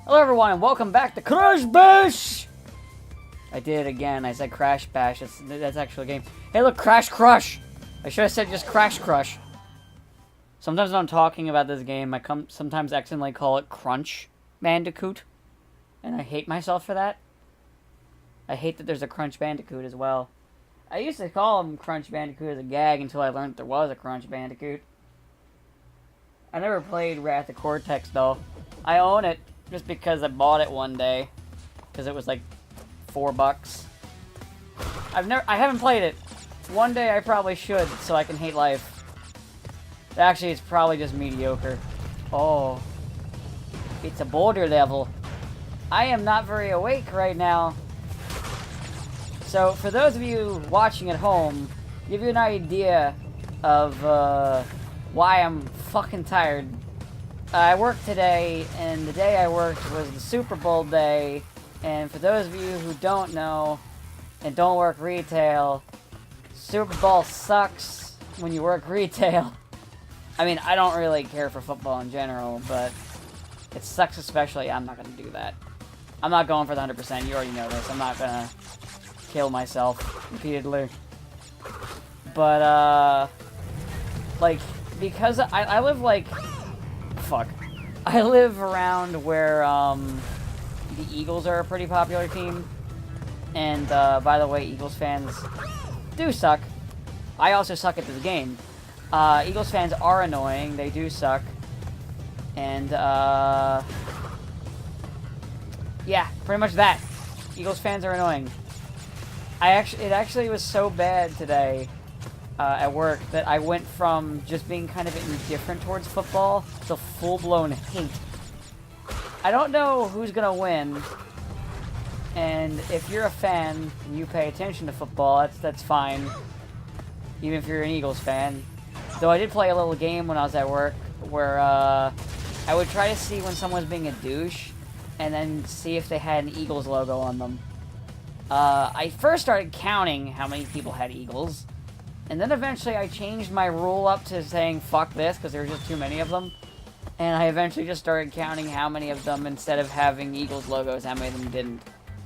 Hello everyone and welcome back to Crash Bash! I did it again. I said Crash Bash. That's actually a game. Hey look, Crash Crush! I should have said just Crash Crush. Sometimes when I'm talking about this game, I sometimes accidentally call it Crunch Bandicoot. And I hate myself for that. I hate that there's a Crunch Bandicoot as well. I used to call him Crunch Bandicoot as a gag until I learned there was a Crunch Bandicoot. I never played Wrath of Cortex though. I own it. Just because I bought it one day, because it was like $4. I haven't played it. One day I probably should, so I can hate life. Actually, it's probably just mediocre. Oh, it's a boulder level. I am not very awake right now. So for those of you watching at home, give you an idea of why I'm fucking tired. I worked today, and the day I worked was the Super Bowl day, and for those of you who don't know, and don't work retail, Super Bowl sucks when you work retail. I mean, I don't really care for football in general, but it sucks especially. I'm not going to do that. I'm not going for the 100%, you already know this. I'm not going to kill myself repeatedly. But, like, because I live, like... Fuck. I live around where, the Eagles are a pretty popular team. And, by the way, Eagles fans do suck. I also suck at this game. Eagles fans are annoying. They do suck. And, yeah, pretty much that. Eagles fans are annoying. It actually was so bad today, at work, that I went from just being kind of indifferent towards football to full-blown hate. I don't know who's gonna win, and if you're a fan and you pay attention to football, that's fine, even if you're an Eagles fan. Though I did play a little game when I was at work, where I would try to see when someone's being a douche, and then see if they had an Eagles logo on them. I first started counting how many people had Eagles, and then eventually I changed my rule up to saying fuck this, because there were just too many of them. And I eventually just started counting how many of them, instead of having Eagles logos, how many of them didn't.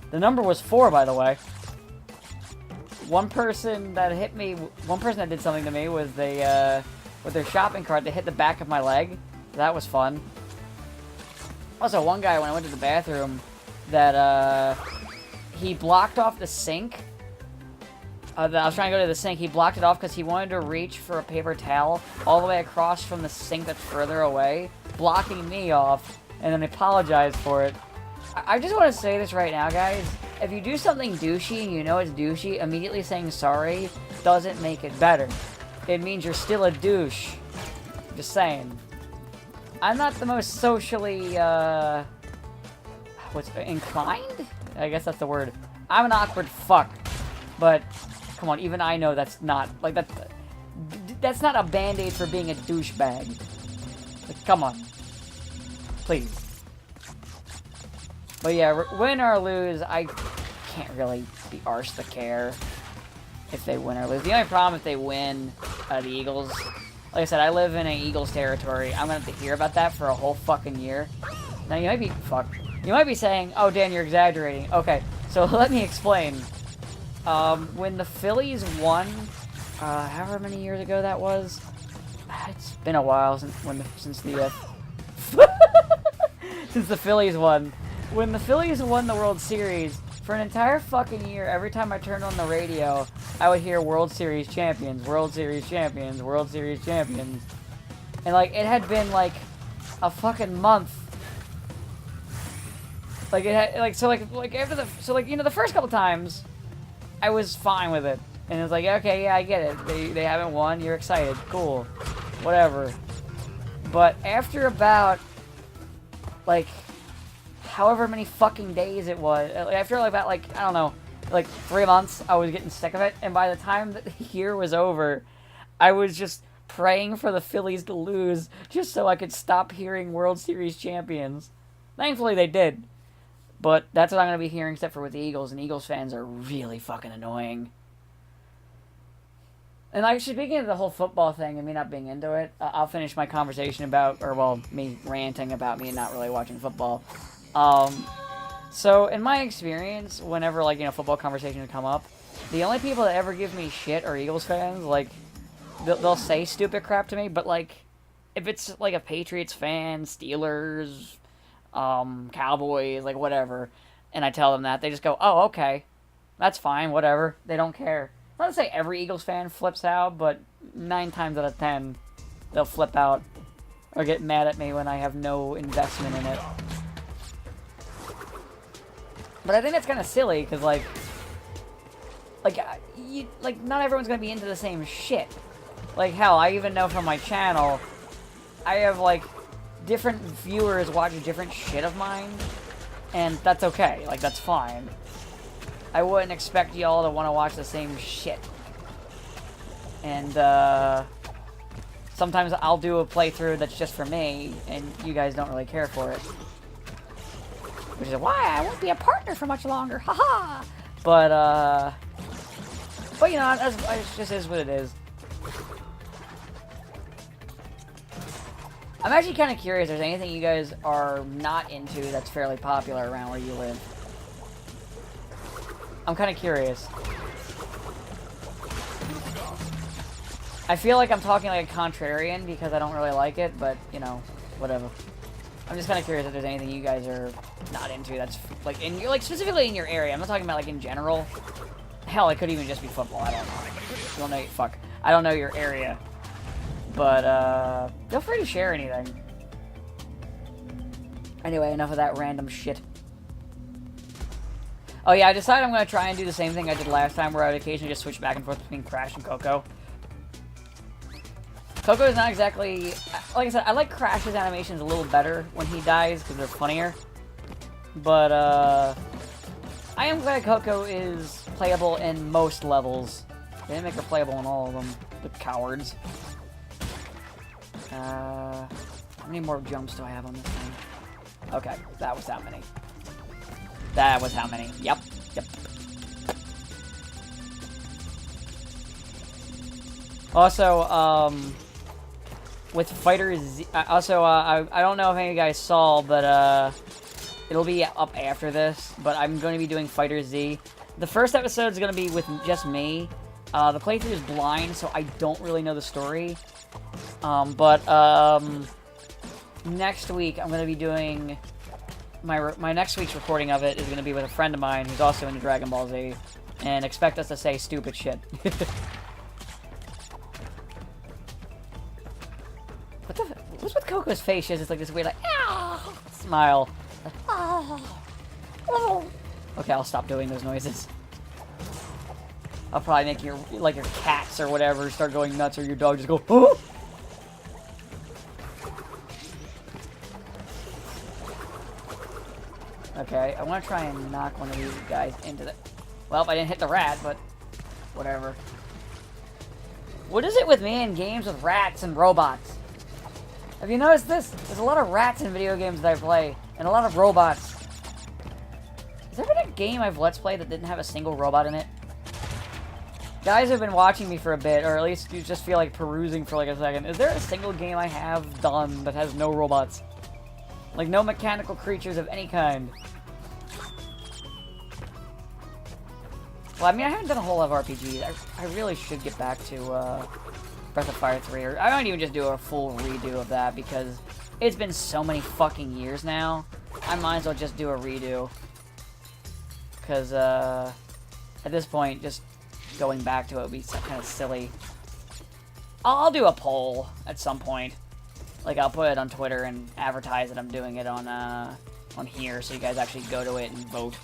The number was 4, by the way. One person that did something to me was with their shopping cart, they hit the back of my leg. That was fun. Also, one guy, when I went to the bathroom, that, he blocked off the sink. I was trying to go to the sink. He blocked it off because he wanted to reach for a paper towel all the way across from the sink that's further away, blocking me off, and then apologized for it. I just want to say this right now, guys. If you do something douchey and you know it's douchey, immediately saying sorry doesn't make it better. It means you're still a douche. Just saying. I'm not the most socially, inclined? I guess that's the word. I'm an awkward fuck. But... come on, even I know that's not, like, that's not a band-aid for being a douchebag. Like, come on. Please. But yeah, win or lose, I can't really be arsed to care if they win or lose. The only problem if they win, the Eagles, like I said, I live in an Eagles territory. I'm gonna have to hear about that for a whole fucking year. Now, you might be saying, oh, Dan, you're exaggerating. Okay, so let me explain. When the Phillies won, however many years ago that was, it's been a while since the Phillies won. When the Phillies won the World Series, for an entire fucking year, every time I turned on the radio, I would hear World Series champions, World Series champions, World Series champions. And, like, it had been, like, a fucking month. Like, it had, like, the first couple times, I was fine with it. And it was like, okay, yeah, I get it. They haven't won, you're excited. Cool. Whatever. But after about, like, however many fucking days it was, after about, like, I don't know, like 3 months, I was getting sick of it. And by the time that the year was over, I was just praying for the Phillies to lose just so I could stop hearing World Series champions. Thankfully, they did. But that's what I'm going to be hearing, except for with the Eagles, and Eagles fans are really fucking annoying. And actually, speaking of the whole football thing and me not being into it, I'll finish my conversation about, or well, me ranting about me not really watching football. So in my experience, whenever like football conversations come up, the only people that ever give me shit are Eagles fans. Like they'll say stupid crap to me, but like if it's like a Patriots fan, Steelers, Cowboys, like whatever, and I tell them that, they just go, "Oh, okay, that's fine, whatever." They don't care. Not to say every Eagles fan flips out, but 9 times out of 10, they'll flip out or get mad at me when I have no investment in it. But I think that's kind of silly, because, like, not everyone's going to be into the same shit. Like, hell, I even know from my channel, I have, like, different viewers watch different shit of mine, and that's okay. Like, that's fine. I wouldn't expect y'all to want to watch the same shit. And, sometimes I'll do a playthrough that's just for me, and you guys don't really care for it. Which is why I won't be a partner for much longer, haha! But you know, it just is what it is. I'm actually kind of curious if there's anything you guys are not into that's fairly popular around where you live. I'm kind of curious. I feel like I'm talking like a contrarian because I don't really like it, but, you know, whatever. I'm just kind of curious if there's anything you guys are not into that's, like, in your, like, specifically in your area. I'm not talking about, like, in general. Hell, it could even just be football. I don't know. I don't know your area. But, feel free to share anything. Anyway, enough of that random shit. Oh, yeah, I decided I'm going to try and do the same thing I did last time, where I would occasionally just switch back and forth between Crash and Coco. Coco is not exactly... Like I said, I like Crash's animations a little better when he dies, because they're funnier. But, I am glad Coco is playable in most levels. They didn't make her playable in all of them. The cowards. How many more jumps do I have on this thing? Okay, that was how many. That was how many. Yep. Also, with Fighter Z... Also, I don't know if any of you guys saw, but, it'll be up after this, but I'm going to be doing Fighter Z. The first episode is going to be with just me. The playthrough is blind, so I don't really know the story. Next week, I'm going to be doing... My next week's recording of it is going to be with a friend of mine who's also into Dragon Ball Z, and expect us to say stupid shit. What's with Coco's face? She has this, like, this weird, like, ah! Smile. Okay, I'll stop doing those noises. I'll probably make your cats or whatever start going nuts, or your dog just go, oh! Okay, I want to try and knock one of these guys into the... Well, I didn't hit the rat, but whatever. What is it with me in games with rats and robots? Have you noticed this? There's a lot of rats in video games that I play, and a lot of robots. Has there been a game I've Let's Played that didn't have a single robot in it? Guys have been watching me for a bit, or at least you just feel like perusing for like a second. Is there a single game I have done that has no robots? Like, no mechanical creatures of any kind? Well, I mean, I haven't done a whole lot of RPGs. I really should get back to, Breath of Fire 3, or I might even just do a full redo of that, because it's been so many fucking years now. I might as well just do a redo. Because, at this point, just going back to it would be kind of silly. I'll do a poll at some point. Like, I'll put it on Twitter and advertise that I'm doing it on here, so you guys actually go to it and vote.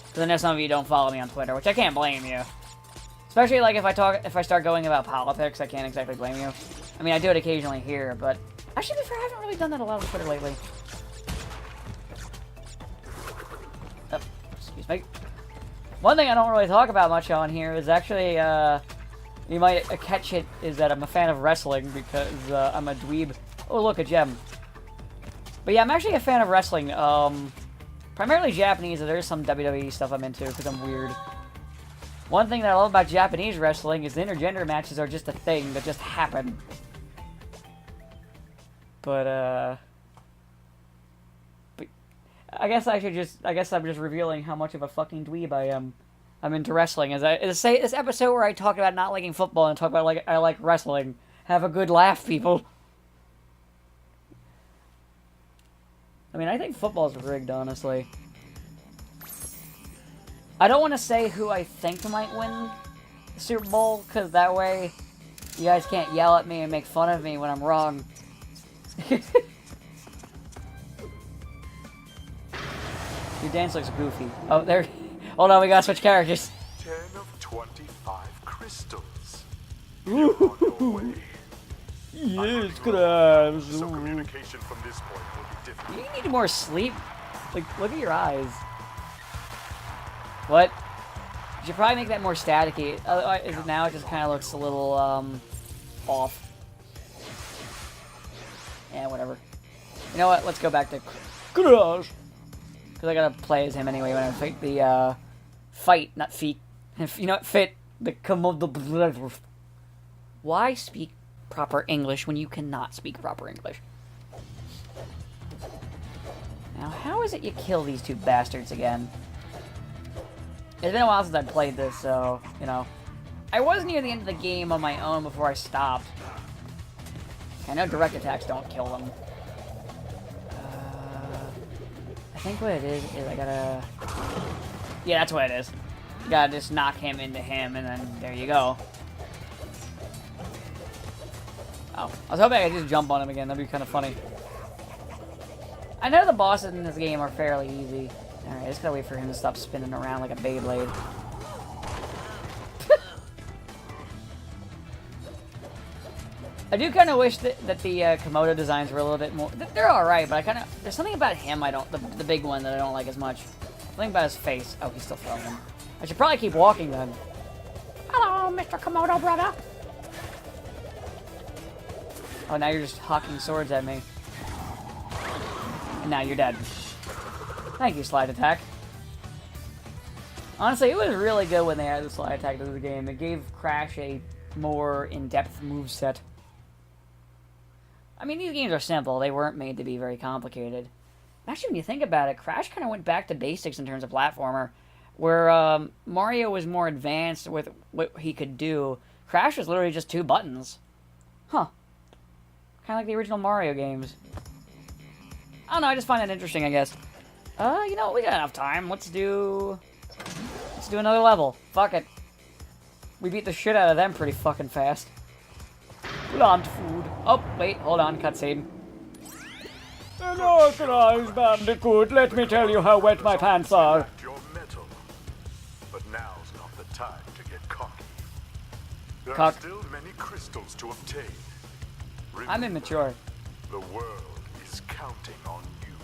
Because I know some of you don't follow me on Twitter, which I can't blame you. Especially, like, if I start going about politics, I can't exactly blame you. I mean, I do it occasionally here, but... Actually, to be fair, I haven't really done that a lot on Twitter lately. Oh, excuse me. One thing I don't really talk about much on here is actually, you might catch it, is that I'm a fan of wrestling, because, I'm a dweeb. Oh, look, a gem. But yeah, I'm actually a fan of wrestling, primarily Japanese, and there's some WWE stuff I'm into, because I'm weird. One thing that I love about Japanese wrestling is the intergender matches are just a thing that just happen. But I guess I should just. I guess I'm just revealing how much of a fucking dweeb I am. I'm into wrestling. As I say, this episode where I talk about not liking football and talk about like I like wrestling. Have a good laugh, people. I mean, I think football's rigged, honestly. I don't want to say who I think might win the Super Bowl, because that way you guys can't yell at me and make fun of me when I'm wrong. Your dance looks goofy. Oh, there. Hold on, we gotta switch characters. 10 of 25 crystals. Yes, crabs. So communication from this point will be difficult. You need more sleep. Like, look at your eyes. What? You should probably make that more staticky. Now it just kind of looks a little, off. Yeah, whatever. You know what? Let's go back to Crash. Because I gotta play as him anyway when I fight the, fight, not feet. You know what? Fit. The Komodo. Why speak proper English when you cannot speak proper English? Now, how is it you kill these two bastards again? It's been a while since I played this, so, you know. I was near the end of the game on my own before I stopped. I know direct attacks don't kill them. I think what it is I gotta... Yeah, that's what it is. You gotta just knock him into him, and then there you go. Oh, I was hoping I could just jump on him again. That'd be kind of funny. I know the bosses in this game are fairly easy. Alright, I just gotta wait for him to stop spinning around like a Beyblade. I do kind of wish that the Komodo designs were a little bit more... They're alright, but I kind of... There's something about him I don't... The big one that I don't like as much. Something about his face. Oh, he's still throwing him. I should probably keep walking then. Hello, Mr. Komodo brother. Oh, now you're just hawking swords at me. And now you're dead. Thank you, slide attack. Honestly, it was really good when they added the slide attack to the game. It gave Crash a more in-depth moveset. I mean, these games are simple. They weren't made to be very complicated. Actually, when you think about it, Crash kind of went back to basics in terms of platformer. Where Mario was more advanced with what he could do, Crash was literally just 2 buttons. Huh. Kind of like the original Mario games. I don't know, I just find that interesting, I guess. You know what, we got enough time. Let's do another level. Fuck it. We beat the shit out of them pretty fucking fast. Plant food. Oh, wait, hold on, cutscene. Unauthorized bandicoot, let me tell you how wet my pants are. Your metal. But now's not the time to get cocky. There are still many crystals to obtain. Remember, I'm immature. The world is counting on you.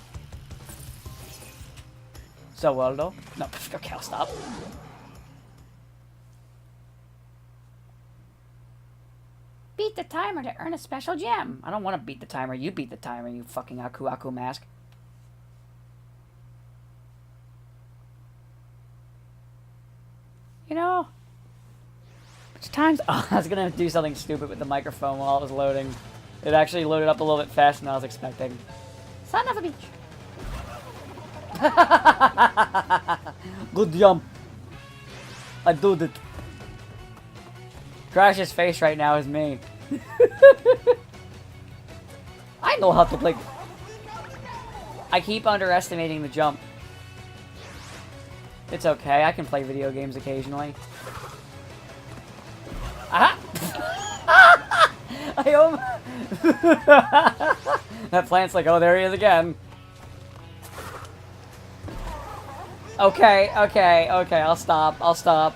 So well, though. No, okay, I'll stop. Beat the timer to earn a special gem. I don't want to beat the timer. You beat the timer, you fucking Aku Aku mask. You know, which times... Oh, I was going to do something stupid with the microphone while it was loading. It actually loaded up a little bit faster than I was expecting. Son of a bitch. Good jump. I did it. Crash's face right now is me. I know how to play. I keep underestimating the jump. It's okay, I can play video games occasionally. Aha! I almost... That plant's like, oh, there he is again. Okay, I'll stop.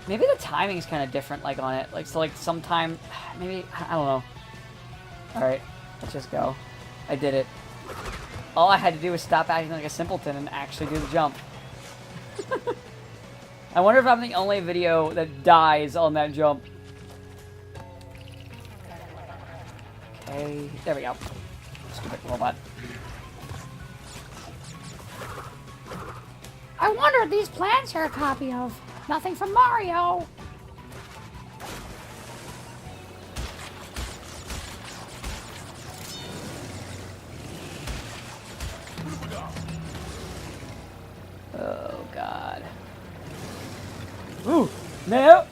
Maybe the timing's kind of different, like, on it. Like, so, like, sometime... Maybe... I don't know. Alright, let's just go. I did it. All I had to do was stop acting like a simpleton and actually do the jump. I wonder if I'm the only video that dies on that jump. Okay, there we go. Stupid robot. I wonder if these plants are a copy of Nothing from Mario. Oh, God. Ooh, no!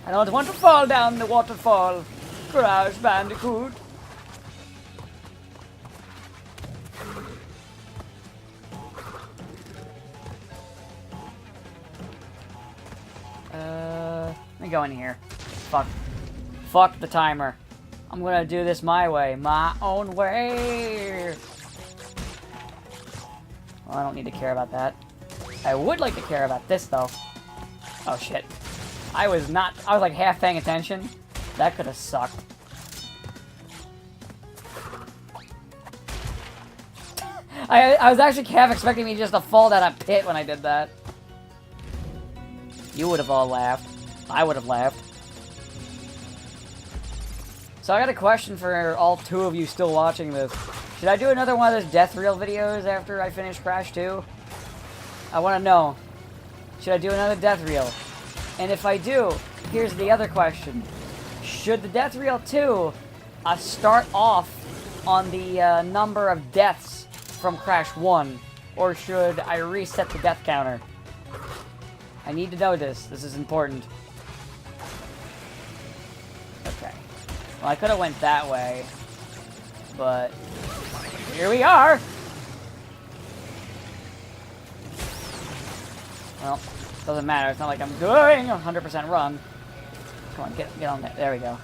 I don't want to fall down the waterfall. Crash Bandicoot. Let me go in here. Fuck. Fuck the timer. I'm gonna do this my way. My own way. Well, I don't need to care about that. I would like to care about this, though. Oh, shit. I was like half paying attention. That could have sucked. I was actually half expecting me just to fall down a pit when I did that. You would have all laughed. I would have laughed. So I got a question for all 2 of you still watching this. Should I do another one of those death reel videos after I finish Crash 2? I want to know. Should I do another death reel? And if I do, here's the other question. Should the death reel 2 start off on the number of deaths from Crash 1? Or should I reset the death counter? I need to know this. This is important. Okay. Well, I could have went that way. But here we are! Well, doesn't matter. It's not like I'm doing a 100% run. Come on, get on there. There we go.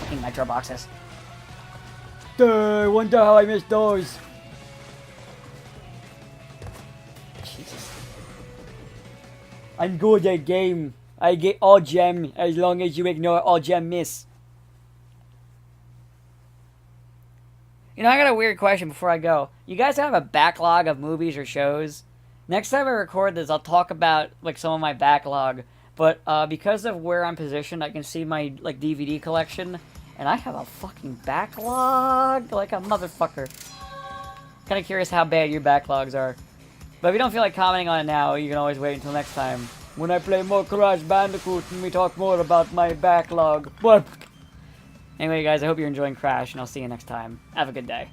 Fucking nitro boxes. I wonder how I missed those. Jesus. I'm good at game. I get all gem as long as you ignore all gem miss. You know, I got a weird question before I go. You guys have a backlog of movies or shows? Next time I record this, I'll talk about, like, some of my backlog. But, because of where I'm positioned, I can see my, like, DVD collection. And I have a fucking backlog like a motherfucker. Kind of curious how bad your backlogs are. But if you don't feel like commenting on it now, you can always wait until next time. When I play more Crash Bandicoot and we talk more about my backlog. What? Anyway, guys, I hope you're enjoying Crash, and I'll see you next time. Have a good day.